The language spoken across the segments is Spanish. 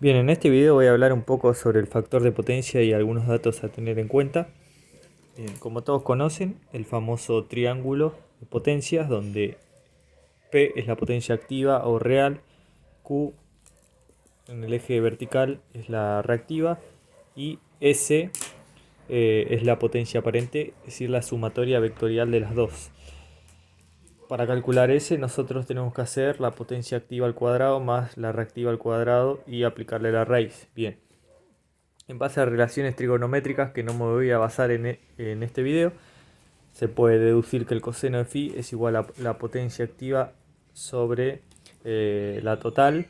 Bien, en este video voy a hablar un poco sobre el factor de potencia y algunos datos a tener en cuenta. Bien, como todos conocen, el famoso triángulo de potencias, donde P es la potencia activa o real, Q en el eje vertical es la reactiva y S es la potencia aparente, es decir, la sumatoria vectorial de las dos. Para calcular S nosotros tenemos que hacer la potencia activa al cuadrado más la reactiva al cuadrado y aplicarle la raíz. Bien. En base a relaciones trigonométricas que no me voy a basar en este video, se puede deducir que el coseno de phi es igual a la potencia activa sobre la total,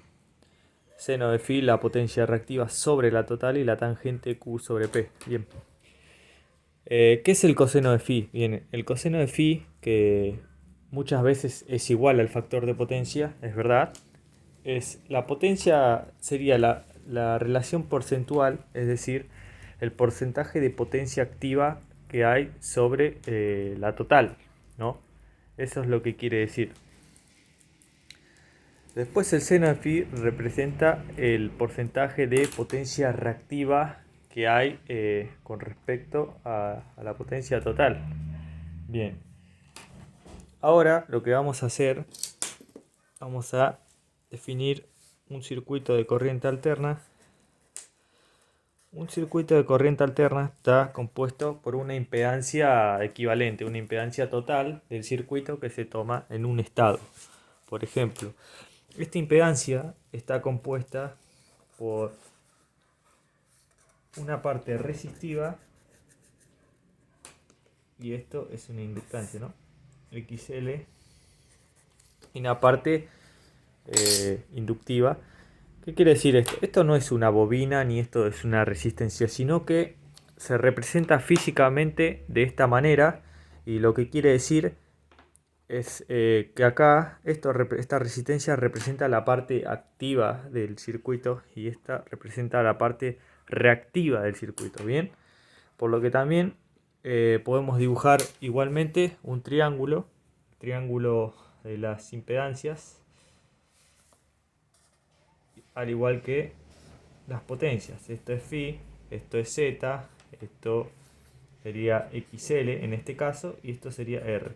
seno de phi la potencia reactiva sobre la total y la tangente Q sobre P. Bien. ¿Qué es el coseno de phi? Bien, el coseno de phi, que muchas veces es igual al factor de potencia, es verdad. La potencia sería la relación porcentual, es decir, el porcentaje de potencia activa que hay sobre la total, ¿no? Eso es lo que quiere decir. Después el seno de phi representa el porcentaje de potencia reactiva que hay con respecto a la potencia total. Bien. Ahora lo que vamos a hacer, vamos a definir un circuito de corriente alterna. Un circuito de corriente alterna está compuesto por una impedancia equivalente, una impedancia total del circuito que se toma en un estado. Por ejemplo, esta impedancia está compuesta por una parte resistiva y esto es una inductancia, ¿no? XL, y una parte inductiva. ¿Qué quiere decir esto? Esto no es una bobina ni esto es una resistencia, sino que se representa físicamente de esta manera, y lo que quiere decir es que acá esta resistencia representa la parte activa del circuito y esta representa la parte reactiva del circuito, ¿bien? Por lo que también podemos dibujar igualmente un triángulo de las impedancias, al igual que las potencias. Esto es phi, esto es z, esto sería xl en este caso y esto sería r.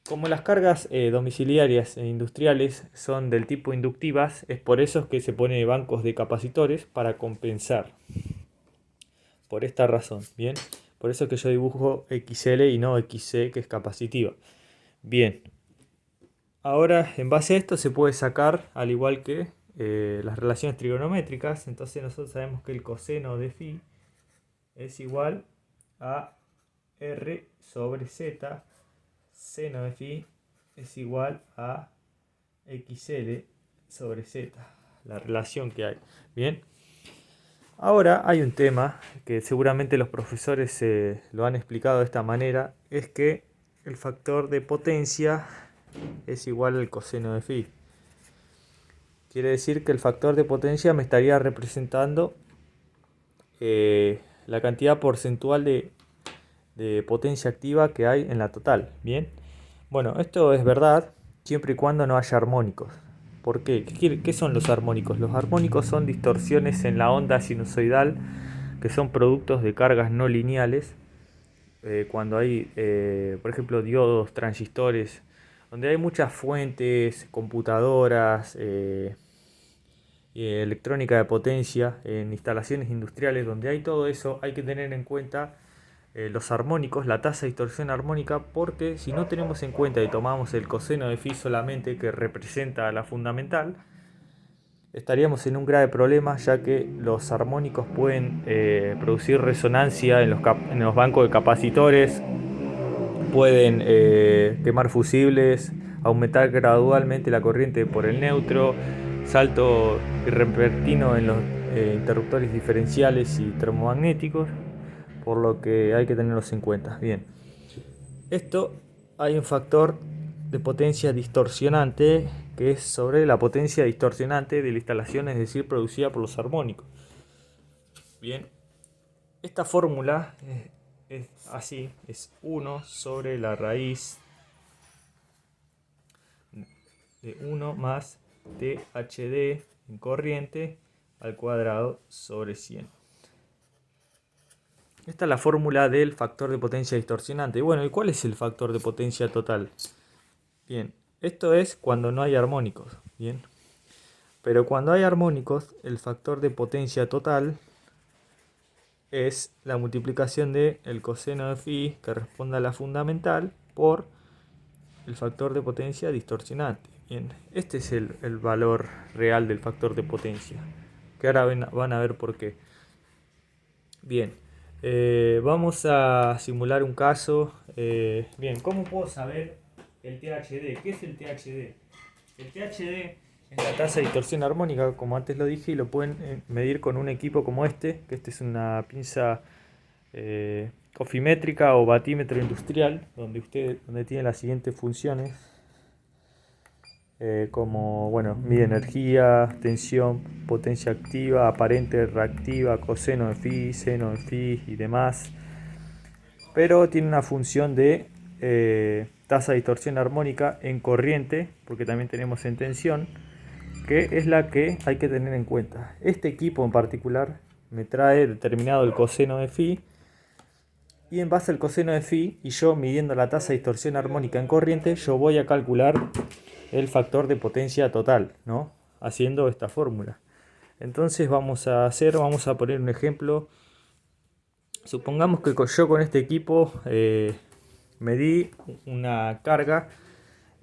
Como las cargas domiciliarias e industriales son del tipo inductivas, es por eso que se pone bancos de capacitores para compensar. Por esta razón, ¿bien? Por eso que yo dibujo XL y no XC, que es capacitiva. Bien. Ahora, en base a esto se puede sacar, al igual que las relaciones trigonométricas. Entonces nosotros sabemos que el coseno de phi es igual a R sobre Z. Seno de phi es igual a XL sobre Z. La relación que hay. Bien. Ahora hay un tema que seguramente los profesores lo han explicado de esta manera. Es que el factor de potencia es igual al coseno de phi. Quiere decir que el factor de potencia me estaría representando la cantidad porcentual de potencia activa que hay en la total. Bien, bueno, esto es verdad siempre y cuando no haya armónicos. ¿Por qué? ¿Qué son los armónicos? Los armónicos son distorsiones en la onda sinusoidal que son productos de cargas no lineales. Cuando hay, por ejemplo, diodos, transistores, donde hay muchas fuentes, computadoras, electrónica de potencia, en instalaciones industriales, donde hay todo eso, hay que tener en cuenta los armónicos, la tasa de distorsión armónica, porque si no tenemos en cuenta y tomamos el coseno de phi solamente, que representa la fundamental, estaríamos en un grave problema, ya que los armónicos pueden producir resonancia en los bancos de capacitores, pueden quemar fusibles, aumentar gradualmente la corriente por el neutro, salto repentino en los interruptores diferenciales y termomagnéticos, por lo que hay que tenerlos en cuenta. Bien, esto hay un factor de potencia distorsionante que es sobre la potencia distorsionante de la instalación, es decir, producida por los armónicos. Bien, esta fórmula es así, es 1 sobre la raíz de 1 más THD en corriente al cuadrado sobre 100. Esta es la fórmula del factor de potencia distorsionante. Bueno, ¿y cuál es el factor de potencia total? Bien, esto es cuando no hay armónicos. Bien, pero cuando hay armónicos, el factor de potencia total es la multiplicación del coseno de phi, que responde a la fundamental, por el factor de potencia distorsionante. Bien, este es el valor real del factor de potencia, que ahora van a ver por qué. Bien, vamos a simular un caso. Bien, ¿cómo puedo saber el THD? ¿Qué es el THD? El THD es la tasa de distorsión armónica, como antes lo dije, y lo pueden medir con un equipo como este, que este es una pinza ofimétrica o batímetro industrial, donde tiene las siguientes funciones, como bueno, mide energía, tensión, potencia activa, aparente reactiva, coseno de phi, seno de phi y demás, pero tiene una función de tasa de distorsión armónica en corriente, porque también tenemos en tensión, que es la que hay que tener en cuenta. Este equipo en particular me trae determinado el coseno de phi, y en base al coseno de phi, y yo midiendo la tasa de distorsión armónica en corriente, yo voy a calcular el factor de potencia total, ¿no? Haciendo esta fórmula. Entonces vamos a poner un ejemplo. Supongamos que yo con este equipo medí una carga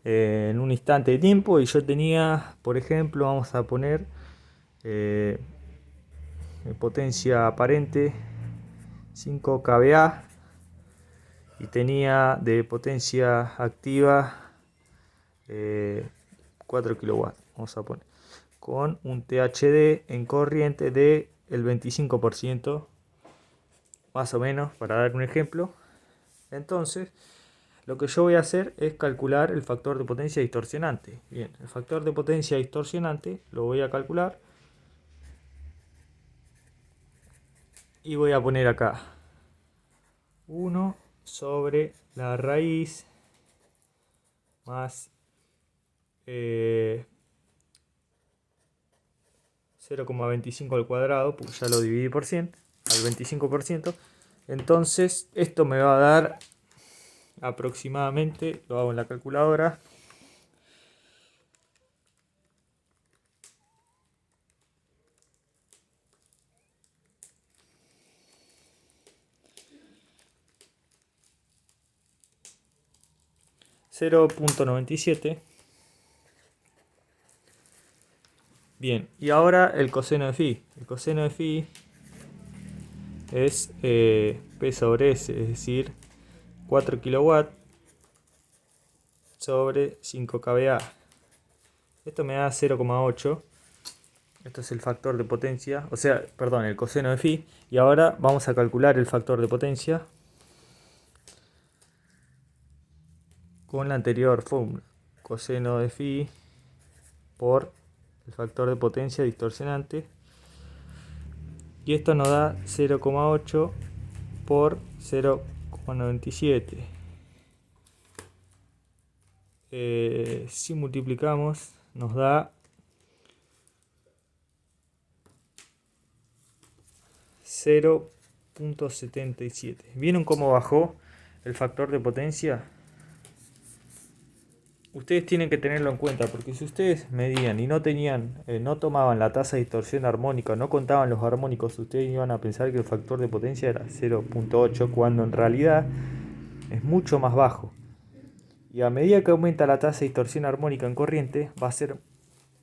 en un instante de tiempo, y yo tenía, por ejemplo, vamos a poner potencia aparente 5 kVA, y tenía de potencia activa 4 kW, vamos a poner, con un THD en corriente del 25%, más o menos, para dar un ejemplo. Entonces, lo que yo voy a hacer es calcular el factor de potencia distorsionante. Bien, el factor de potencia distorsionante lo voy a calcular, y voy a poner acá 1 sobre la raíz más 0,25 al cuadrado, porque ya lo dividí por 100, al 25%. Entonces esto me va a dar aproximadamente, lo hago en la calculadora, 0,97. Bien, y ahora el coseno de phi. El coseno de phi es P sobre S, es decir, 4 kW sobre 5 kVA. Esto me da 0,8. Esto es el factor de potencia, o sea, perdón, el coseno de phi. Y ahora vamos a calcular el factor de potencia con la anterior fórmula. Coseno de phi por el factor de potencia distorsionante. Y esto nos da 0,8 por 0,97. Si multiplicamos, nos da 0,77. ¿Vieron cómo bajó el factor de potencia? Ustedes tienen que tenerlo en cuenta, porque si ustedes medían y no tomaban la tasa de distorsión armónica, no contaban los armónicos, ustedes iban a pensar que el factor de potencia era 0,8, cuando en realidad es mucho más bajo. Y a medida que aumenta la tasa de distorsión armónica en corriente, va a ser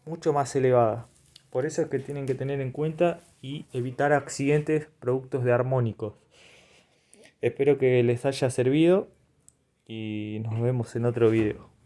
mucho más elevada. Por eso es que tienen que tener en cuenta y evitar accidentes productos de armónicos. Espero que les haya servido y nos vemos en otro video.